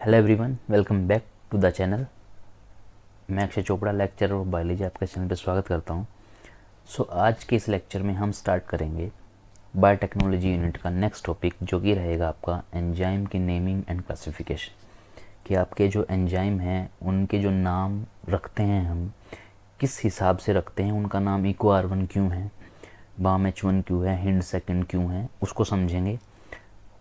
Hello everyone, welcome back to the channel. मैं Akshay Chopra, lecturer of biology, आपके channel पर स्वागत करता हूं। आज के इस लेक्चर में हम स्टार्ट करेंगे बायोटेक्नोलॉजी यूनिट का नेक्स्ट टॉपिक, जो कि रहेगा आपका एंजाइम की नेमिंग एंड क्लासिफिकेशन। कि आपके जो एंजाइम हैं उनके जो नाम रखते हैं हम किस हिसाब से रखते हैं, उनका नाम इको R1 क्यों है, बाम H1 क्यों है, हिंड सेकेंड क्यों है, उसको समझेंगे।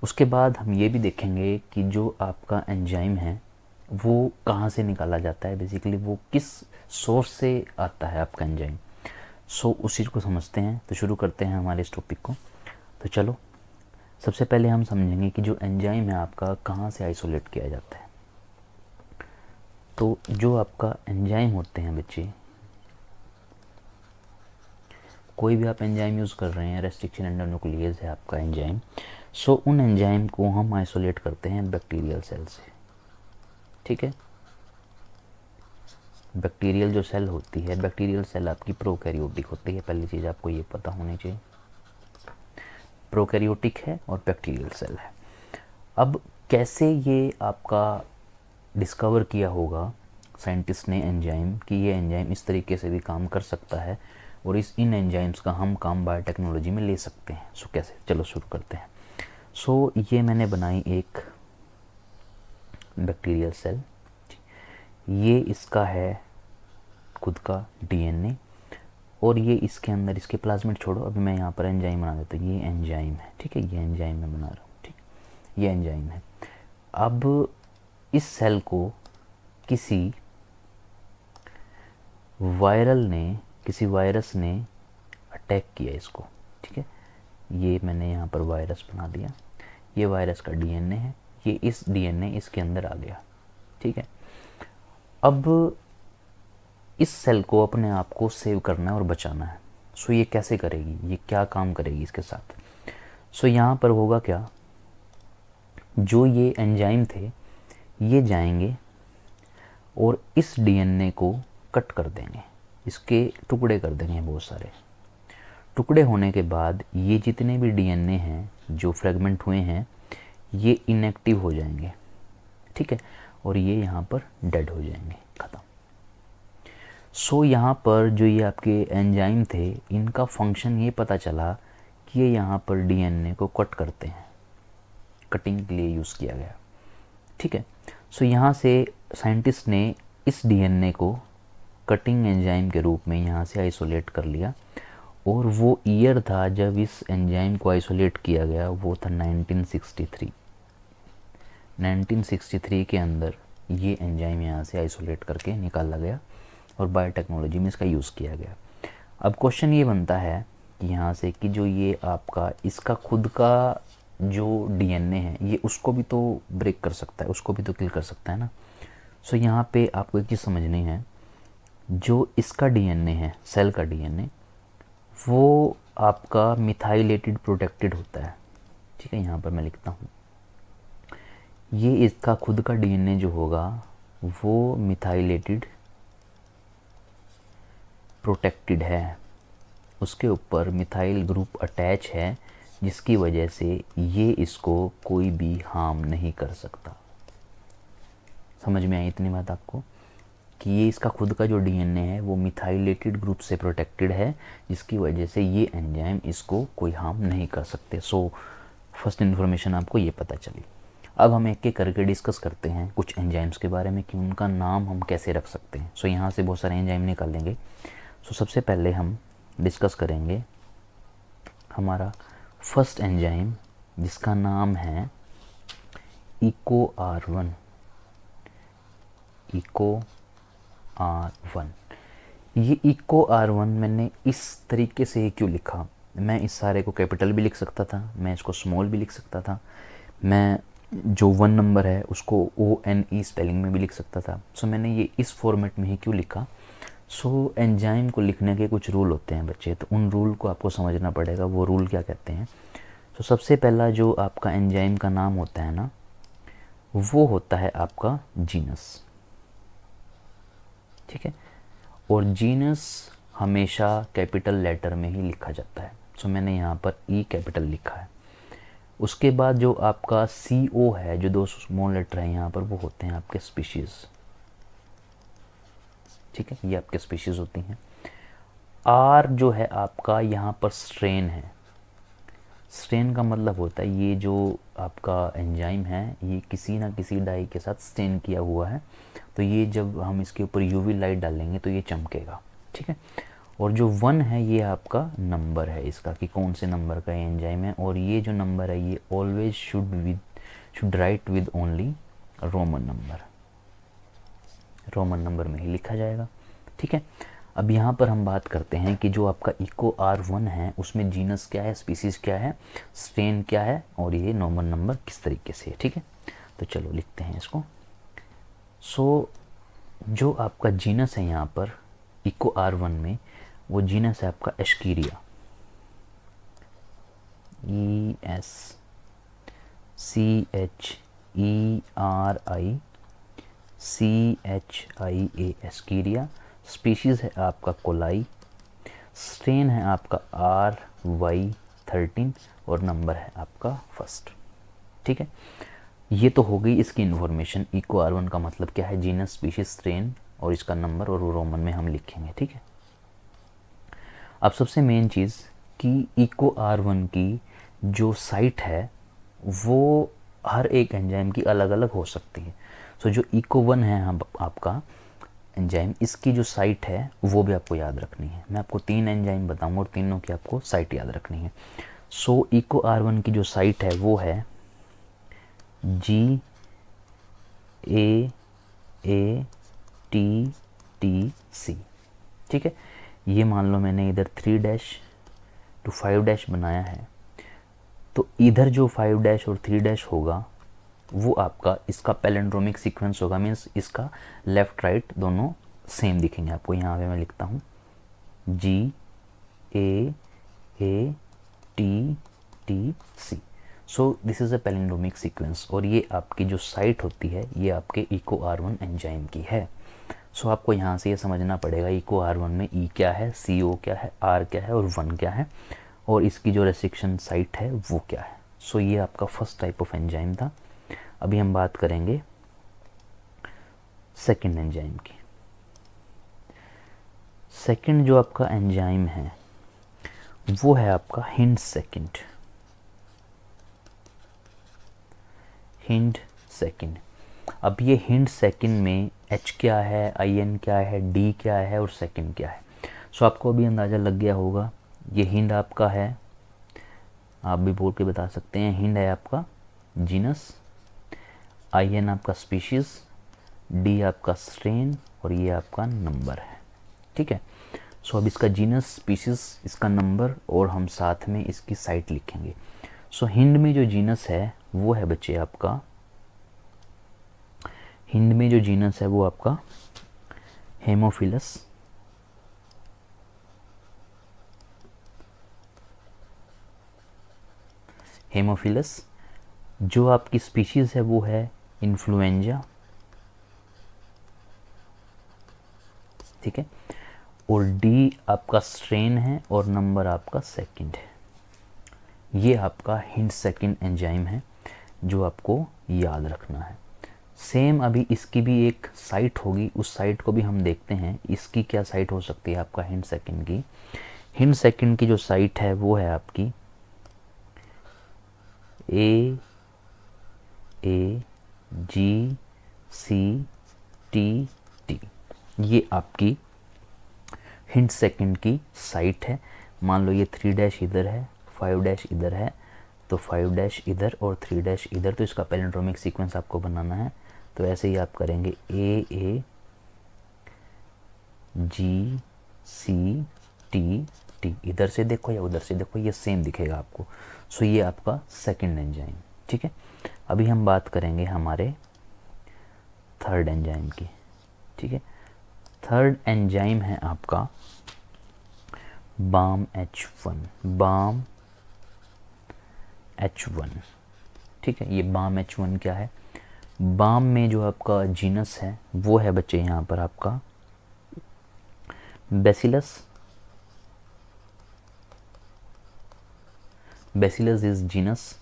उसके बाद हम ये भी देखेंगे कि जो आपका एंजाइम है वो कहाँ से निकाला जाता है, बेसिकली वो किस सोर्स से आता है आपका एंजाइम। उस चीज़ को समझते हैं। तो शुरू करते हैं हमारे इस टॉपिक को। तो चलो, सबसे पहले हम समझेंगे कि जो एंजाइम है आपका कहाँ से आइसोलेट किया जाता है। तो जो आपका एंजाइम होते हैं बच्चे, कोई भी आप एंजाइम यूज़ कर रहे हैं, रेस्ट्रिक्शन एंडोन्यूक्लियस है आपका एंजाइम, उन एंजाइम को हम आइसोलेट करते हैं बैक्टीरियल सेल से। ठीक है, बैक्टीरियल जो सेल होती है, बैक्टीरियल सेल आपकी प्रोकैरियोटिक होती है। पहली चीज़ आपको ये पता होनी चाहिए, प्रोकैरियोटिक है और बैक्टीरियल सेल है। अब कैसे ये आपका डिस्कवर किया होगा साइंटिस्ट ने एंजाइम, कि ये एंजाइम इस तरीके से भी काम कर सकता है और इन एंजाइम्स का हम काम बायोटेक्नोलॉजी में ले सकते हैं। कैसे, चलो शुरू करते हैं। ये मैंने बनाई एक बैक्टीरियल सेल। ये इसका है खुद का डीएनए और ये इसके अंदर, इसके प्लाज्मिड छोड़ो, अभी मैं यहाँ पर एंजाइम बना देता हूँ। ये एंजाइम है, ठीक है, ये एंजाइम मैं बना रहा हूँ, ठीक, ये एंजाइम है। अब इस सेल को किसी किसी वायरस ने अटैक किया इसको, ठीक है। ये मैंने यहाँ पर वायरस बना दिया, ये वायरस का डीएनए है, ये इस डीएनए इसके अंदर आ गया, ठीक है। अब इस सेल को अपने आप को सेव करना है और बचाना है। ये कैसे करेगी, ये क्या काम करेगी इसके साथ। यहाँ पर होगा क्या, जो ये एंजाइम थे ये जाएंगे और इस डीएनए को कट कर देंगे, इसके टुकड़े कर देंगे। बहुत सारे टुकड़े होने के बाद ये जितने भी डीएनए हैं जो फ्रेगमेंट हुए हैं, ये इनएक्टिव हो जाएंगे, ठीक है, और ये यहाँ पर डेड हो जाएंगे, ख़त्म। यहाँ पर जो ये आपके एंजाइम थे, इनका फंक्शन ये पता चला कि ये यहाँ पर डीएनए को कट करते हैं, कटिंग के लिए यूज़ किया गया, ठीक है। यहाँ से साइंटिस्ट ने इस डीएनए को कटिंग एंजाइम के रूप में यहाँ से आइसोलेट कर लिया। और वो ईयर था जब इस एंजाइम को आइसोलेट किया गया, वो था 1963। 1963 के अंदर ये एंजाइम यहाँ से आइसोलेट करके निकाला गया और बायोटेक्नोलॉजी में इसका यूज़ किया गया। अब क्वेश्चन ये बनता है कि यहाँ से कि जो ये आपका इसका खुद का जो डीएनए है, ये उसको भी तो ब्रेक कर सकता है, उसको भी तो किल कर सकता है ना। यहाँ पे आपको एक चीज़ समझनी है, जो इसका डीएनए है, सेल का डीएनए, वो आपका मिथाइलेटेड प्रोटेक्टेड होता है, ठीक है। यहाँ पर मैं लिखता हूँ, ये इसका खुद का डीएनए जो होगा वो मिथाइलेटेड प्रोटेक्टेड है, उसके ऊपर मिथाइल ग्रुप अटैच है, जिसकी वजह से ये इसको कोई भी हार्म नहीं कर सकता। समझ में आई इतनी बात आपको, कि ये इसका खुद का जो डीएनए है वो मिथाइलेटेड ग्रुप से प्रोटेक्टेड है, जिसकी वजह से ये एंजाइम इसको कोई हार्म नहीं कर सकते। फर्स्ट इन्फॉर्मेशन आपको ये पता चली। अब हम एक एक करके डिस्कस करते हैं कुछ एंजाइम्स के बारे में कि उनका नाम हम कैसे रख सकते हैं। यहाँ से बहुत सारे एंजाइम निकालेंगे। सबसे पहले हम डिस्कस करेंगे हमारा फर्स्ट एंजाइम, जिसका नाम है इको R1। इको R1, ये इको R1 मैंने इस तरीके से क्यों लिखा, मैं इस सारे को कैपिटल भी लिख सकता था, मैं इसको स्मॉल भी लिख सकता था, मैं जो 1 नंबर है उसको ONE स्पेलिंग में भी लिख सकता था। मैंने ये इस फॉर्मेट में ही क्यों लिखा। एंजाइम को लिखने के कुछ रूल होते हैं बच्चे, तो उन रूल को आपको समझना पड़ेगा। वो रूल क्या कहते हैं। सबसे पहला जो आपका एंजाइम का नाम होता है ना, वो होता है आपका जीनस, ठीक है। और जीनस हमेशा कैपिटल लेटर में ही लिखा जाता है। मैंने यहाँ पर E कैपिटल लिखा है। उसके बाद जो आपका CO है, जो 2 स्मॉल लेटर है यहाँ पर, वो होते हैं आपके स्पीशीज़। ठीक है, ये आपके स्पीशीज़ होती हैं। R जो है आपका यहाँ पर स्ट्रेन है। स्ट्रेन का मतलब होता है ये जो आपका एंजाइम है ये किसी ना किसी डाई के साथ स्टेन किया हुआ है, तो ये जब हम इसके ऊपर यूवी लाइट डालेंगे तो ये चमकेगा। ठीक है, और जो 1 है ये आपका नंबर है इसका, कि कौन से नंबर का एंजाइम है, और ये जो नंबर है ये always should write with only Roman number, Roman number में ही लिखा जाएगा। ठीक है, अब यहाँ पर हम बात करते हैं कि जो आपका इको R1 है उसमें जीनस क्या है, स्पीसीज़ क्या है, स्ट्रेन क्या है, और ये रोमन नंबर किस तरीके से है। ठीक है, तो चलो लिखते हैं इसको। सो जो आपका जीनस है यहाँ पर इको R1 में, वो जीनस है आपका एस्कीरिया, ESCHERICHIA एस्कीरिया। स्पीशीज़ है आपका कोलाई, स्ट्रेन है आपका RY13 और नंबर है आपका फर्स्ट। ठीक है, ये तो हो गई इसकी इन्फॉर्मेशन। इको R1 का मतलब क्या है, जीनस, स्पीशीज, स्ट्रेन और इसका नंबर, और वो रोमन में हम लिखेंगे। ठीक है, अब सबसे मेन चीज़ कि इको R1 की जो साइट है वो हर एक एंजाइम की अलग अलग हो सकती है। सो जो इको 1 है हम आपका एंजाइम, इसकी जो साइट है वो भी आपको याद रखनी है। मैं आपको 3 एंजाइम बताऊंगा और तीनों की आपको साइट याद रखनी है। सो इको R1 की जो साइट है वो है GAATTC। ठीक है, ये मान लो मैंने इधर 3 to 5 बनाया है, तो इधर जो 5 और 3 होगा वो आपका इसका पैलिंड्रोमिक सीक्वेंस होगा। मीन्स इसका लेफ़्ट राइट दोनों सेम दिखेंगे आपको। यहाँ पे मैं लिखता हूँ GAATTC। So this is a palindromic sequence, और ये आपकी जो साइट होती है ये आपके इको R1 एंजाइम की है। सो आपको यहाँ से ये समझना पड़ेगा इको R1 में E क्या है, CO क्या है, R क्या है और 1 क्या है, और इसकी जो रेस्ट्रिक्शन साइट है वो क्या है। सो ये आपका फर्स्ट टाइप ऑफ एंजाइम था। अभी हम बात करेंगे सेकंड एंजाइम की। सेकंड जो आपका एंजाइम है वो है आपका हिंड सेकंड। हिंड सेकंड, अब ये हिंड सेकंड में H क्या है, IN क्या है, D क्या है और सेकंड क्या है। सो आपको अभी अंदाज़ा लग गया होगा। ये हिंड आपका है, आप भी बोल के बता सकते हैं, हिंड है आपका जीनस, IN आपका स्पीशीज़, D आपका स्ट्रेन और ये आपका नंबर है। ठीक है, सो अब इसका जीनस, स्पीशीज़, इसका नंबर और हम साथ में इसकी साइट लिखेंगे। सो हिंड में जो जीनस है वो है बच्चे आपका, हिंद में जो जीनस है वो आपका हेमोफिलस। हेमोफिलस, जो आपकी स्पीशीज़ है वो है इन्फ्लुएंजा। ठीक है, और D आपका स्ट्रेन है और नंबर आपका सेकंड है। ये आपका हिंड सेकंड एंजाइम है जो आपको याद रखना है। सेम अभी इसकी भी एक साइट होगी, उस साइट को भी हम देखते हैं। इसकी क्या साइट हो सकती है आपका हिंड सेकंड की। हिंड सेकंड की जो साइट है वो है आपकी AAGCTT। ये आपकी हिंड सेकंड की साइट है। मान लो ये 3 इधर है, 5 इधर है, तो 5 इधर और 3 इधर, तो इसका पैलिंड्रोमिक सीक्वेंस आपको बनाना है। तो ऐसे ही आप करेंगे AAGCTT, इधर से देखो या उधर से देखो ये सेम दिखेगा आपको। सो ये आपका सेकंड एंजाइम। ठीक है, अभी हम बात करेंगे हमारे थर्ड एंजाइम की। ठीक है, थर्ड एंजाइम है आपका BAMH1। BAMH1, ठीक है, ये BAMH1 क्या है। बाम में जो आपका जीनस है वो है बच्चे यहाँ पर आपका बैसिलस। बैसिलस इज जीनस,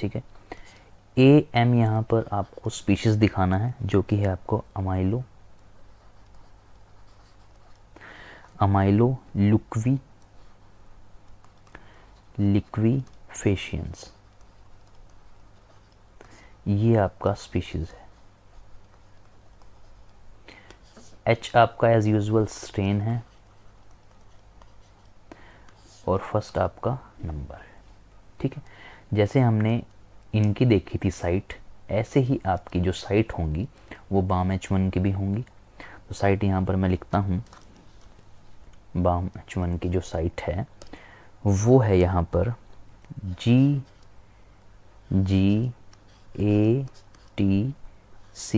ठीक है। ए एम यहाँ पर आपको स्पीशीज़ दिखाना है जो कि है आपको अमाइलो लिक्वीफेशियंस, ये आपका स्पीशीज़ है। एच आपका एज यूजुअल स्ट्रेन है और फर्स्ट आपका नंबर है, ठीक है। जैसे हमने इनकी देखी थी साइट, ऐसे ही आपकी जो साइट होंगी वो बाम H1 की भी होंगी। तो साइट यहाँ पर मैं लिखता हूँ, बाम H1 की जो साइट है वो है यहाँ पर G A T C,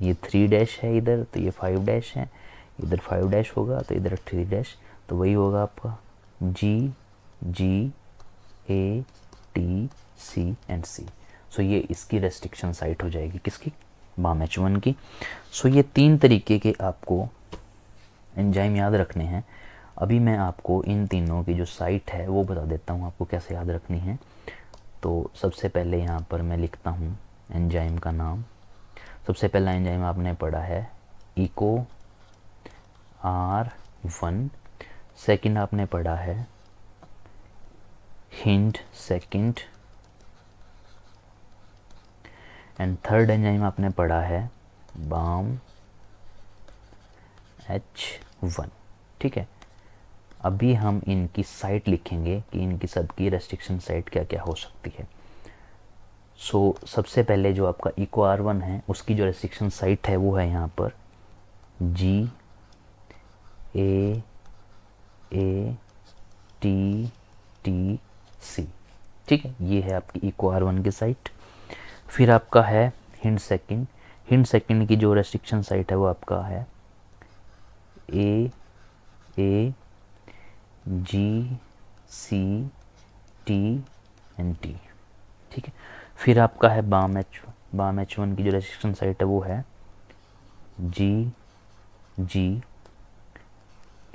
ये 3 डैश है इधर, तो ये 5 डैश है, इधर 5 डैश होगा तो इधर 3 डैश, तो वही होगा आपका G A T C and C। सो ये इसकी रेस्ट्रिक्शन साइट हो जाएगी, किसकी, बाम H1 की। सो ये 3 तरीके के आपको एंजाइम याद रखने हैं। अभी मैं आपको इन तीनों की जो साइट है वो बता देता हूँ आपको कैसे याद रखनी है। तो सबसे पहले यहाँ पर मैं लिखता हूँ एंजाइम का नाम। सबसे पहला एंजाइम आपने पढ़ा है इको R1, सेकंड आपने पढ़ा है hind second, and third enzyme आपने पढ़ा है बाम H1, ठीक है। अभी हम इनकी साइट लिखेंगे कि इनकी सबकी रेस्ट्रिक्शन साइट क्या क्या हो सकती है। सो सबसे पहले जो आपका इको R1 है उसकी जो रेस्ट्रिक्शन साइट है वो है यहाँ पर G A T C, ठीक है। ये है आपकी इको R1 की साइट। फिर आपका है हिंड सेकंड की जो रेस्ट्रिक्शन साइट है वो आपका है A G C T and T, ठीक है। फिर आपका है बाम H1 की जो रेस्ट्रिक्शन साइट है वो है G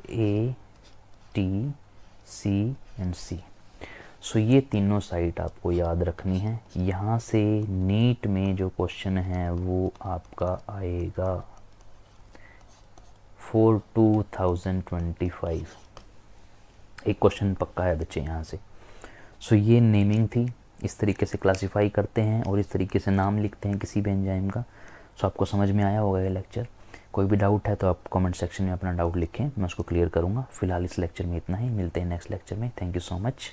A T C and C। सो ये तीनों साइट आपको याद रखनी है। यहाँ से नीट में जो क्वेश्चन है वो आपका आएगा फॉर 2025, एक क्वेश्चन पक्का है बच्चे यहाँ से। सो ये नेमिंग थी, इस तरीके से क्लासिफाई करते हैं और इस तरीके से नाम लिखते हैं किसी भी एंजाइम का। सो आपको समझ में आया होगा ये लेक्चर। कोई भी डाउट है तो आप कमेंट सेक्शन में अपना डाउट लिखें, मैं उसको क्लियर करूँगा। फिलहाल इस लेक्चर में इतना ही, मिलते हैं नेक्स्ट लेक्चर में। Thank you so much.